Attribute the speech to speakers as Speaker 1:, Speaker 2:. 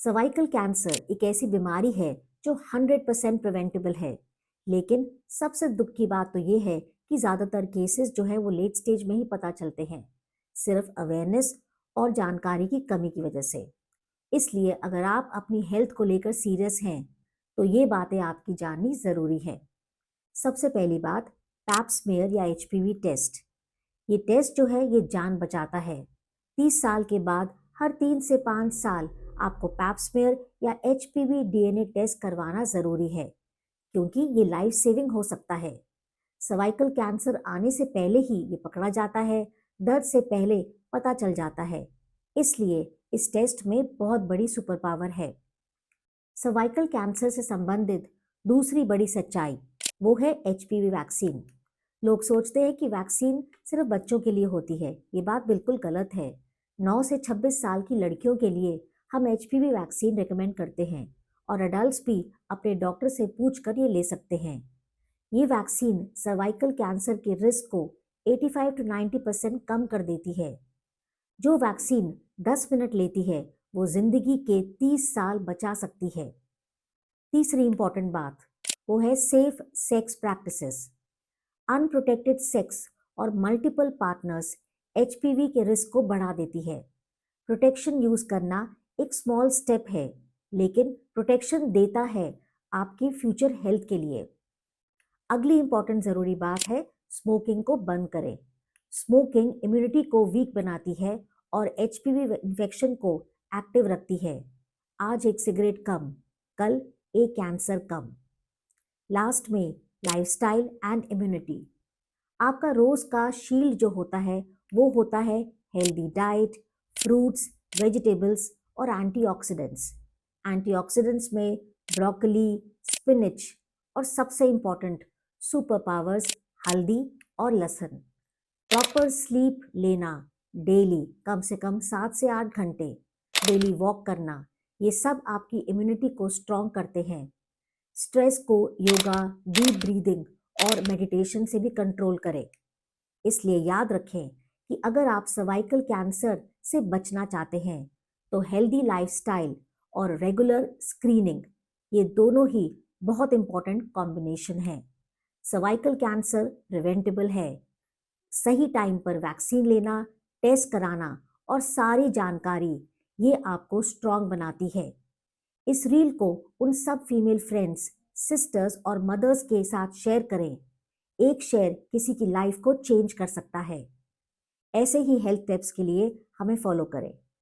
Speaker 1: Cervical cancer एक ऐसी बीमारी है जो 100% प्रिवेंटेबल है, लेकिन सबसे दुख की बात तो ये है कि ज़्यादातर केसेस जो है वो लेट स्टेज में ही पता चलते हैं, सिर्फ अवेयरनेस और जानकारी की कमी की वजह से। इसलिए अगर आप अपनी हेल्थ को लेकर सीरियस हैं, तो ये बातें आपकी जाननी ज़रूरी है। सबसे पहली बात, पैप स्मेयर या एचपीवी टेस्ट। ये टेस्ट जो है ये जान बचाता है। 30 साल के बाद हर 3 से 5 साल आपको पैप स्मेयर या एचपीवी डीएनए टेस्ट करवाना ज़रूरी है, क्योंकि ये लाइफ सेविंग हो सकता है। सर्वाइकल कैंसर आने से पहले ही ये पकड़ा जाता है, दर्द से पहले पता चल जाता है। इसलिए इस टेस्ट में बहुत बड़ी सुपर पावर है। सर्वाइकल कैंसर से संबंधित दूसरी बड़ी सच्चाई वो है एचपीवी वैक्सीन। लोग सोचते हैं कि वैक्सीन सिर्फ बच्चों के लिए होती है। ये बात बिल्कुल गलत है। 9 से 26 साल की लड़कियों के लिए हम एचपीवी वैक्सीन रेकमेंड करते हैं और अडल्ट्स भी अपने डॉक्टर से पूछकर ये ले सकते हैं। ये वैक्सीन सर्वाइकल कैंसर के रिस्क को 85 to 90% कम कर देती है। जो वैक्सीन 10 मिनट लेती है वो जिंदगी के 30 साल बचा सकती है। तीसरी इंपॉर्टेंट बात वो है safe sex practices. Unprotected sex और मल्टीपल पार्टनर्स एचपीवी के रिस्क को बढ़ा देती है। प्रोटेक्शन यूज करना एक स्मॉल स्टेप है, लेकिन प्रोटेक्शन देता है आपकी फ्यूचर हेल्थ के लिए। अगली इंपॉर्टेंट जरूरी बात है स्मोकिंग को बंद करें। स्मोकिंग इम्यूनिटी को वीक बनाती है और एचपीवी इन्फेक्शन को एक्टिव रखती है। आज एक सिगरेट कम, कल एक कैंसर कम। लास्ट में लाइफस्टाइल एंड इम्यूनिटी। आपका रोज का शील्ड जो होता है वो होता है हेल्दी डाइट, फ्रूट्स, वेजिटेबल्स और एंटीऑक्सीडेंट्स। एंटीऑक्सीडेंट्स में ब्रोकली, स्पिनच और सबसे इम्पॉर्टेंट सुपर पावर्स हल्दी और लहसुन। प्रॉपर स्लीप लेना, डेली कम से कम 7 से 8 घंटे, डेली वॉक करना, ये सब आपकी इम्यूनिटी को स्ट्रॉन्ग करते हैं। स्ट्रेस को योगा, डीप ब्रीदिंग और मेडिटेशन से भी कंट्रोल करें। इसलिए याद रखें कि अगर आप सर्वाइकल कैंसर से बचना चाहते हैं तो हेल्दी लाइफस्टाइल और रेगुलर स्क्रीनिंग, ये दोनों ही बहुत इंपॉर्टेंट कॉम्बिनेशन है। सर्वाइकल कैंसर प्रिवेंटेबल है। सही टाइम पर वैक्सीन लेना, टेस्ट कराना और सारी जानकारी ये आपको स्ट्रॉन्ग बनाती है। इस रील को उन सब फीमेल फ्रेंड्स, सिस्टर्स और मदर्स के साथ शेयर करें। एक शेयर किसी की लाइफ को चेंज कर सकता है। ऐसे ही हेल्थ टिप्स के लिए हमें फॉलो करें।